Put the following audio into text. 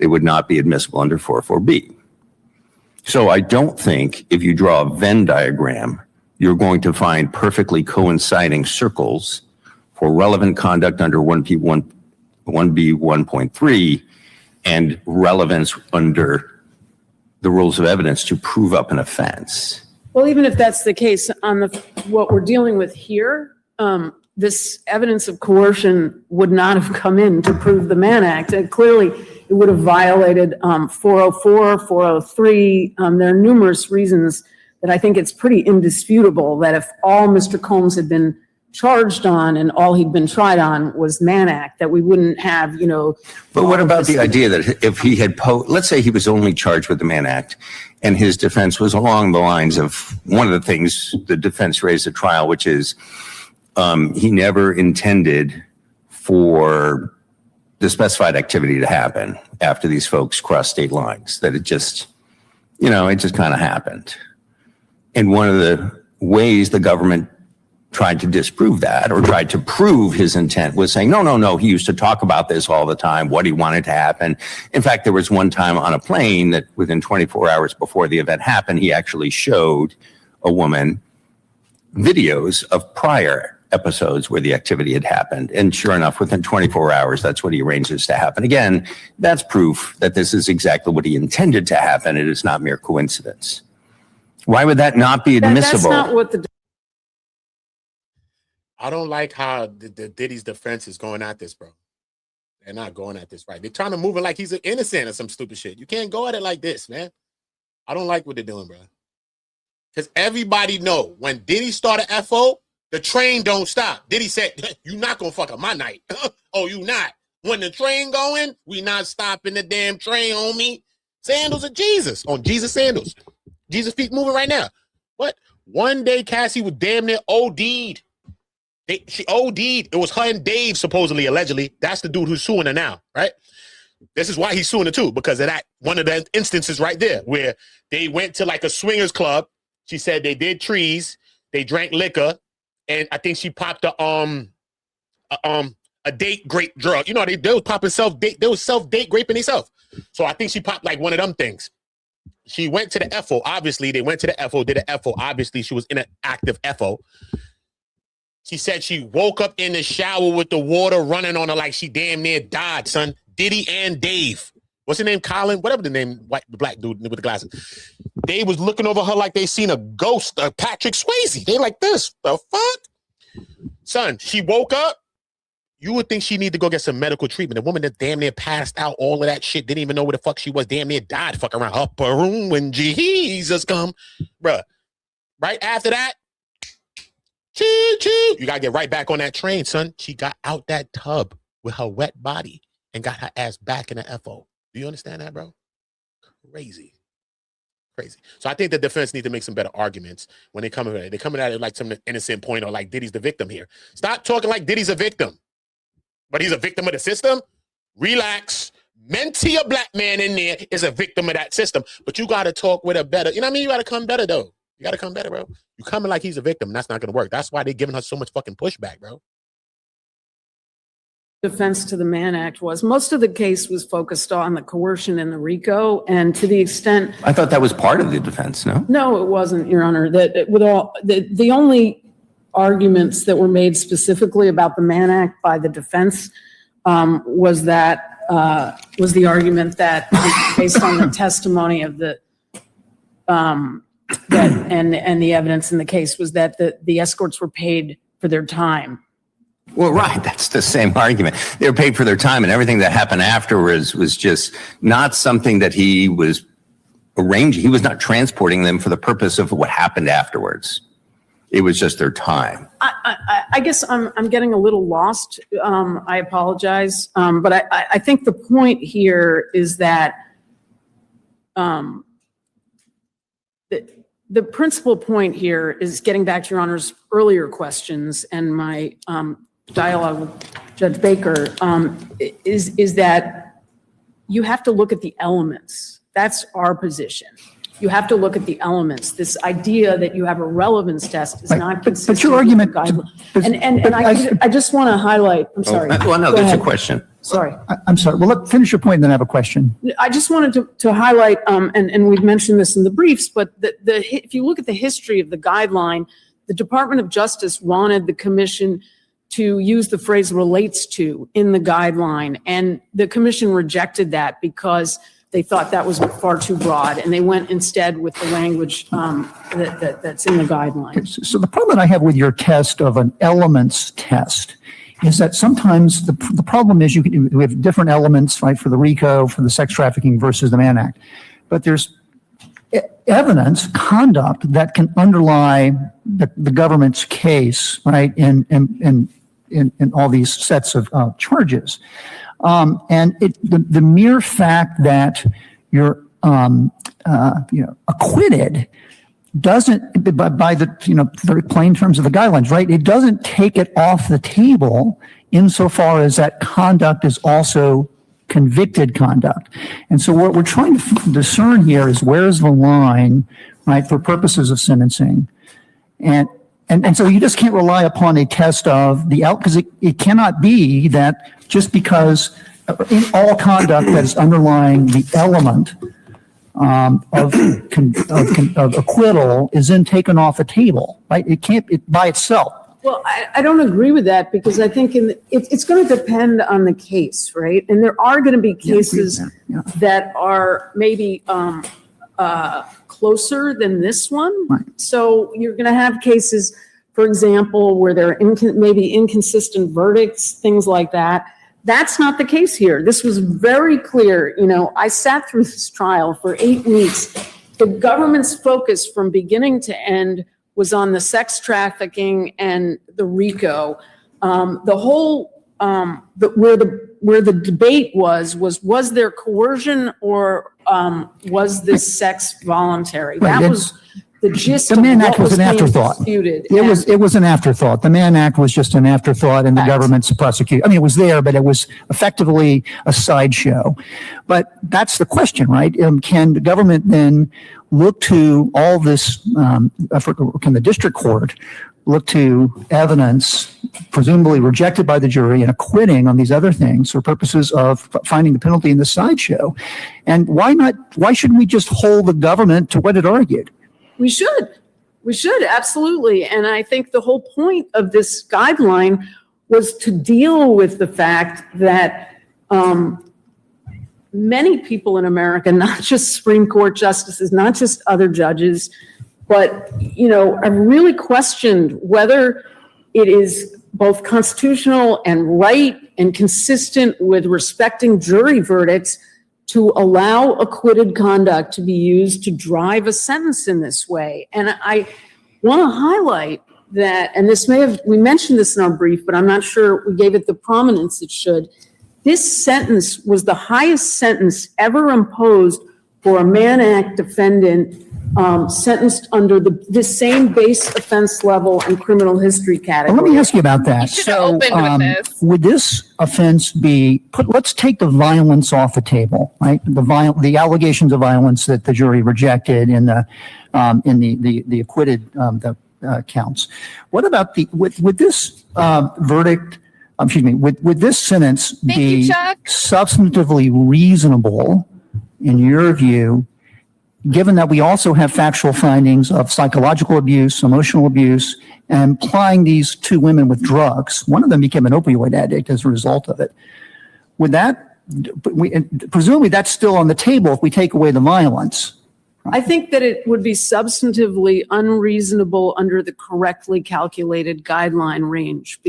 it would not be admissible under 404B. So I don't think if you draw a Venn diagram, you're going to find perfectly coinciding circles for relevant conduct under 1B1.3 and relevance under the rules of evidence to prove up an offense. Well, even if that's the case, on what we're dealing with here, this evidence of coercion would not have come in to prove the Mann Act. And clearly, it would have violated 404, 403. There are numerous reasons that I think it's pretty indisputable that if all Mr. Combs had been charged on and all he'd been tried on was Mann Act, that we wouldn't have, But what about the idea that if he had, let's say he was only charged with the Mann Act and his defense was along the lines of one of the things the defense raised at trial, which is he never intended for the specified activity to happen after these folks crossed state lines, that it just, it just kind of happened. And one of the ways the government tried to disprove that or tried to prove his intent was saying, no, he used to talk about this all the time, what he wanted to happen. In fact, there was one time on a plane that within 24 hours before the event happened, he actually showed a woman videos of prior episodes where the activity had happened. And sure enough, within 24 hours, that's what he arranges to happen. Again, that's proof that this is exactly what he intended to happen. It is not mere coincidence. Why would that not be admissible? That's not what the... I don't like how the Diddy's defense is going at this, bro. They're not going at this right. They're trying to move it like he's innocent or some stupid shit. You can't go at it like this, man. I don't like what they're doing, bro. Because everybody know when Diddy started FO, the train don't stop. Diddy said, you not going to fuck up my night. Oh, you not. When the train going, we not stopping the damn train, homie. Sandals of Jesus. On Jesus sandals. Jesus feet moving right now. What? One day Cassie was damn near OD'd. She OD'd. It was her and Dave, supposedly, allegedly. That's the dude who's suing her now, right? This is why he's suing her too, because of that one of the instances right there where they went to like a swingers club. She said they did trees, they drank liquor, and I think she popped a date grape drug. They was popping self-date, they was self-date graping themselves. So I think she popped like one of them things. She went to the FO. Obviously, they went to the FO, did a FO. Obviously, she was in an active FO. She said she woke up in the shower with the water running on her like she damn near died, son. Diddy and Dave. What's his name? Colin? Whatever the name, the black dude with the glasses. They was looking over her like they seen a ghost of Patrick Swayze. They like this. The fuck? Son, she woke up. You would think she need to go get some medical treatment. A woman that damn near passed out, all of that shit, didn't even know where the fuck she was, damn near died fucking around upper room when Jesus come. Bruh. Right after that, choo choo. You gotta get right back on that train, son. She got out that tub with her wet body and got her ass back in the FO. Do you understand that, bro? Crazy. So I think the defense need to make some better arguments when they come at it. They're coming at it like some innocent point or like Diddy's the victim here. Stop talking like Diddy's a victim. But he's a victim of the system? Relax. Mentee, a black man in there, is a victim of that system. But you got to talk with a better, you know what I mean? You got to come better, though. You got to come better, bro. You coming like he's a victim, and that's not going to work. That's why they're giving her so much fucking pushback, bro. Defense to the Mann Act was most of the case was focused on the coercion and the RICO, and to the extent I thought that was part of the defense. No, it wasn't, Your Honor. That with all the only arguments that were made specifically about the Mann Act by the defense was the argument that based on the testimony of the and the evidence in the case was that the escorts were paid for their time. Well, right. That's the same argument. They were paid for their time, and everything that happened afterwards was just not something that he was arranging. He was not transporting them for the purpose of what happened afterwards. It was just their time. I guess I'm getting a little lost. I apologize. But I think the point here is that the principal point here is getting back to Your Honor's earlier questions and my dialogue with Judge Baker is that you have to look at the elements. That's our position. You have to look at the elements. This idea that you have a relevance test is not consistent. But your argument, and I just want to highlight. I'm sorry. Well, no, that's a question. Sorry. I'm sorry. Well, finish your point, and then I have a question. I just wanted to highlight, and we've mentioned this in the briefs, but if you look at the history of the guideline, the Department of Justice wanted the commission to use the phrase relates to in the guideline, and the commission rejected that because they thought that was far too broad, and they went instead with the language that's in the guidelines. So the problem that I have with your test of an elements test is that sometimes the problem is we have different elements, right, for the RICO, for the sex trafficking versus the Mann Act. But there's evidence, conduct that can underlie the government's case, right, in all these sets of charges. And the mere fact that you're acquitted doesn't, by the very plain terms of the guidelines, right? It doesn't take it off the table insofar as that conduct is also convicted conduct. And so what we're trying to discern here is where's the line, right, for purposes of sentencing. And so you just can't rely upon a test of because it cannot be that just because in all conduct that is underlying the element of acquittal is then taken off the table, right? It can't by itself. Well, I don't agree with that because I think it's going to depend on the case, right? And there are going to be cases that are maybe closer than this one. Right. So you're going to have cases, for example, where there are maybe inconsistent verdicts, things like that. That's not the case here. This was very clear. I sat through this trial for 8 weeks. The government's focus from beginning to end was on the sex trafficking and the RICO. The whole where the debate was there coercion or was this sex voluntary? Right, that was the gist the of Mann what Act was an being afterthought. disputed. It was an afterthought. The Mann Act was just an afterthought, and the government's prosecute. I mean, it was there, but it was effectively a sideshow. But that's the question, right? Can the government then look to all this? Can the district court look to evidence presumably rejected by the jury and acquitting on these other things for purposes of finding the penalty in the sideshow? And why not? Why shouldn't we just hold the government to what it argued? We should, absolutely. And I think the whole point of this guideline was to deal with the fact that many people in America, not just Supreme Court justices, not just other judges, but, have really questioned whether it is both constitutional and right and consistent with respecting jury verdicts to allow acquitted conduct to be used to drive a sentence in this way. And I want to highlight that, and we mentioned this in our brief, but I'm not sure we gave it the prominence it should. This sentence was the highest sentence ever imposed for a Mann Act defendant sentenced under the same base offense level and criminal history category. Well, let me ask you about that. You should have opened with this. Would this offense let's take the violence off the table, right? The allegations of violence that the jury rejected in the acquitted counts. What about would this verdict? Would this sentence be substantively reasonable in your view, given that we also have factual findings of psychological abuse, emotional abuse, and applying these two women with drugs? One of them became an opioid addict as a result of it. Would that, presumably that's still on the table if we take away the violence. I think that it would be substantively unreasonable under the correctly calculated guideline range